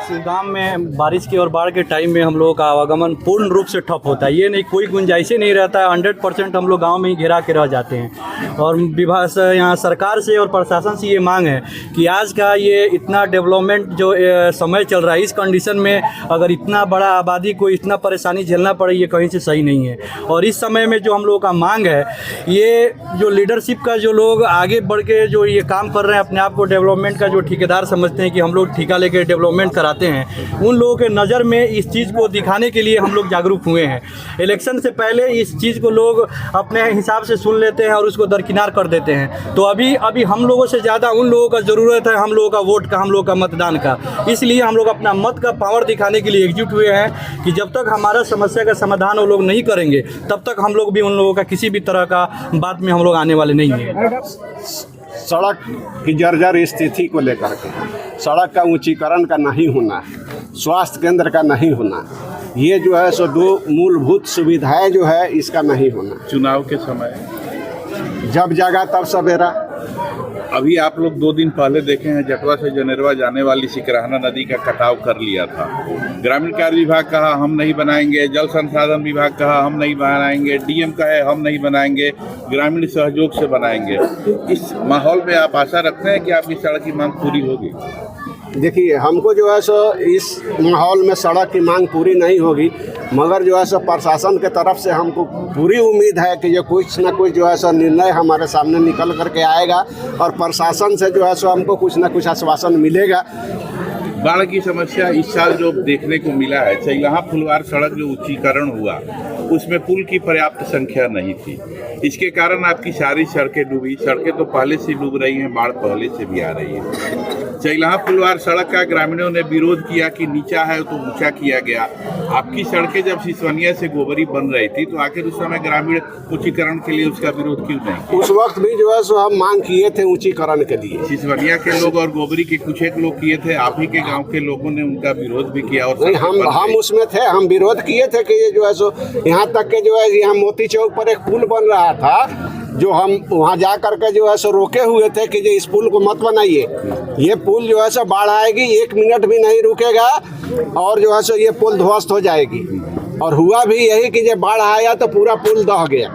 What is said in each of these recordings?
इस गांव में बारिश के और बाढ़ के टाइम में हम लोगों का आवागमन पूर्ण रूप से ठप होता है। ये नहीं, कोई गुंजाइश नहीं रहता है। 100% हम लोग गांव में ही घेरा के रह जाते हैं। और विभाग से, यहाँ सरकार से और प्रशासन से ये मांग है कि आज का ये इतना डेवलपमेंट जो समय चल रहा है, इस कंडीशन में अगर इतना बड़ा आबादी को इतना परेशानी झेलना पड़े, ये कहीं से सही नहीं है। और इस समय में जो हम लोगों का मांग है, ये जो लीडरशिप का जो लोग आगे बढ़ के जो ये काम कर रहे हैं, अपने आप को डेवलपमेंट का जो ठेकेदार समझते हैं कि हम लोग ठेका लेके डेवलपमेंट कराते हैं, उन लोगों के नज़र में इस चीज़ को दिखाने के लिए हम लोग जागरूक हुए हैं। इलेक्शन से पहले इस चीज़ को लोग अपने हिसाब से सुन लेते हैं और उसको दरकिनार कर देते हैं। तो अभी हम लोगों से ज़्यादा उन लोगों का ज़रूरत है, हम लोगों का वोट का, हम लोगों का मतदान का। इसलिए हम लोग अपना मत का पावर दिखाने के लिए एकजुट हुए हैं कि जब तक हमारा समस्या का समाधान वो लोग नहीं करेंगे, तब तक हम लोग भी उन लोगों का किसी भी तरह का बात में हम लोग आने वाले नहीं हैं। सड़क की जर्जर स्थिति को लेकर के, सड़क का ऊंचीकरण का नहीं होना, स्वास्थ्य केंद्र का नहीं होना, ये जो है सो दो मूलभूत सुविधाएं जो है इसका नहीं होना। चुनाव के समय जब जागा तब सवेरा। अभी आप लोग 2 दिन पहले देखे हैं, जटवा से जनेरवा जाने वाली सिकराहना नदी का कटाव कर लिया था। ग्रामीण कार्य विभाग कहा हम नहीं बनाएंगे, जल संसाधन विभाग कहा हम नहीं बनाएंगे, डीएम कहे हम नहीं बनाएंगे, ग्रामीण सहयोग से बनाएंगे। इस माहौल में आप आशा रखते हैं कि आपकी सड़क की मांग पूरी होगी? देखिए, हमको जो है सो इस माहौल में सड़क की मांग पूरी नहीं होगी, मगर जो है सो प्रशासन के तरफ से हमको पूरी उम्मीद है कि ये कुछ ना कुछ जो है सो निर्णय हमारे सामने निकल करके आएगा और प्रशासन से जो है सो हमको कुछ ना कुछ आश्वासन मिलेगा। बाढ़ की समस्या इस साल जो देखने को मिला है, चैलाहा फुलवार सड़क जो ऊंचीकरण हुआ, उसमें पुल की पर्याप्त संख्या नहीं थी। इसके कारण आपकी सारी सड़कें डूबी। सड़कें तो पहले से डूब रही हैं, बाढ़ पहले से भी आ रही है। चैलाहा फुलवार सड़क का ग्रामीणों ने विरोध किया कि नीचा है तो ऊंचा किया गया। आपकी सड़कें जब सिसवनिया से गोबरी बन रही थी, तो आखिर उस समय ग्रामीण ऊंचीकरण के लिए उसका विरोध क्यों नहीं? उस वक्त भी जो है सो हम मांग किए थे ऊंचीकरण के लिए। सिसवनिया के लोग और गोबरी के कुछ एक लोग किए थे, आप ही के गांव के लोगों ने उनका विरोध भी किया। और नहीं, हम उसमें थे, हम विरोध किए थे कि ये जो है सो यहाँ तक के जो है यहाँ मोती चौक पर एक पुल बन रहा था, जो हम वहाँ जा करके जो है सो रोके हुए थे कि ये इस पुल को मत बनाइए। ये पुल जो है सो बाढ़ आएगी, 1 मिनट भी नहीं रुकेगा और जो है सो ये पुल ध्वस्त हो जाएगी। और हुआ भी यही कि जब बाढ़ आया तो पूरा पुल दह गया,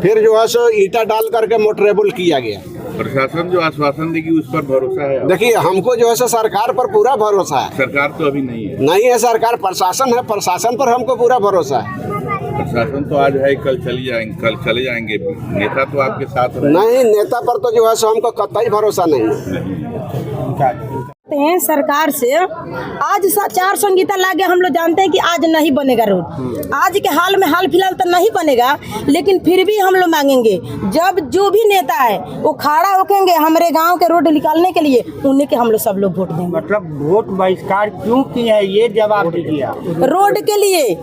फिर जो है सो ईंटा डाल करके मोटरेबल किया गया। प्रशासन जो आश्वासन देगी उस पर भरोसा है? देखिए, हमको जो है सो सरकार पर पूरा भरोसा है। सरकार तो अभी नहीं है। नहीं है सरकार, प्रशासन है, प्रशासन पर हमको पूरा भरोसा है। प्रशासन तो आज है, कल चले जाएंगे। नेता तो आपके साथ नहीं, नेता पर तो जो है सो हमको कतई भरोसा नहीं हैं। सरकार से आज 4 संगीता लागे, हम लोग जानते हैं कि आज नहीं बनेगा रोड। आज के हाल में हाल फिलहाल तो नहीं बनेगा, लेकिन फिर भी हम लोग मांगेंगे, जब जो भी नेता है वो खड़ा होकेंगे हमारे गांव के रोड निकालने के लिए, उन्हीं के हम लोग सब लोग वोट देंगे। मतलब वोट बहिष्कार क्यों किया है, ये जवाब दीजिए। रोड के लिए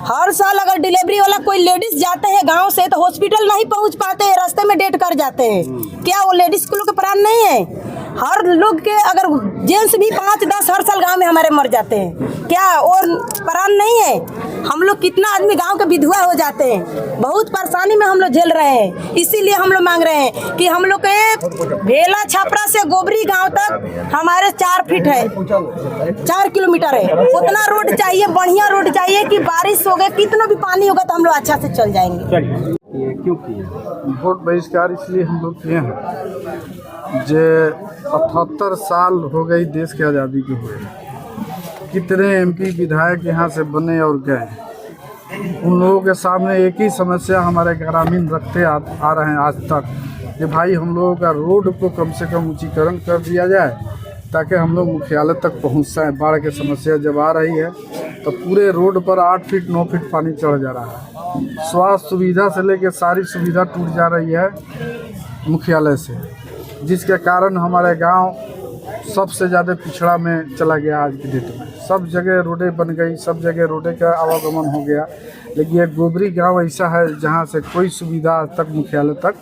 हर साल अगर डिलीवरी वाला कोई लेडीज जाते हैं गांव से तो हॉस्पिटल नहीं पहुंच पाते हैं, रास्ते में डेथ कर जाते हैं। क्या वो लेडीज को लोग का प्राण नहीं है? हर लोग के अगर जेंट्स भी 5-10 हर साल गांव में हमारे मर जाते हैं, क्या और प्राण नहीं है? हम लोग कितना आदमी गांव के विधवा हो जाते हैं, बहुत परेशानी में हम लोग झेल रहे हैं। इसीलिए हम लोग मांग रहे हैं कि हम लोग के भेला छपरा से गोबरी गांव तक हमारे 4 फीट है, 4 किलोमीटर है, उतना रोड चाहिए, बढ़िया रोड चाहिए कि बारिश हो गए, कितना भी पानी होगा तो हम लोग अच्छा से चल जाएंगे। क्यों किया वोट बहिष्कार? इसलिए हम लोग किए हैं जे 78 साल हो गई देश की आज़ादी के हुए, कितने एमपी विधायक यहाँ से बने और गए, उन लोगों के सामने एक ही समस्या हमारे ग्रामीण रखते आ रहे हैं आज तक कि भाई हम लोगों का रोड को कम से कम ऊंचीकरण कर दिया जाए ताकि हम लोग मुख्यालय तक पहुँच जाएँ। बाढ़ की समस्या जब आ रही है तो पूरे रोड पर 8 फीट 9 फीट पानी चढ़ जा रहा है। स्वास्थ्य सुविधा से लेकर सारी सुविधा टूट जा रही है मुख्यालय से, जिसके कारण हमारे गांव सबसे ज़्यादा पिछड़ा में चला गया। आज की डेट में सब जगह रोडें बन गई, सब जगह रोडें का आवागमन हो गया, लेकिन ये गोबरी गांव ऐसा है जहां से कोई सुविधा आज तक मुख्यालय तक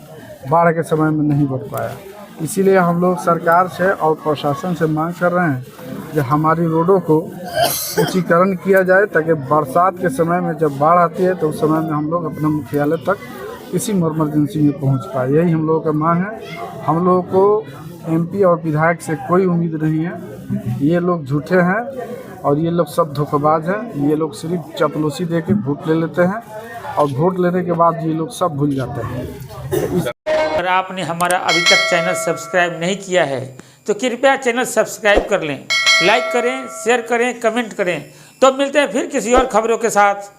बाढ़ के समय में नहीं बढ़ पाया। इसीलिए हम लोग सरकार से और प्रशासन से मांग कर रहे हैं कि हमारी रोडों को ऊंचीकरण किया जाए ताकि बरसात के समय में जब बाढ़ आती है तो उस समय में हम लोग अपने मुख्यालय तक किसी इमरजेंसी में पहुंच पाए। यही हम लोगों का मांग है। हम लोगों को एमपी और विधायक से कोई उम्मीद नहीं है। ये लोग झूठे हैं और ये लोग सब धोखेबाज हैं। ये लोग सिर्फ चपलूसी दे के वोट ले लेते हैं और वोट लेने के बाद ये लोग सब भूल जाते हैं। अगर आपने हमारा अभी तक चैनल सब्सक्राइब नहीं किया है तो कृपया चैनल सब्सक्राइब कर लें, लाइक करें, शेयर करें, कमेंट करें। तो मिलते हैं फिर किसी और खबरों के साथ।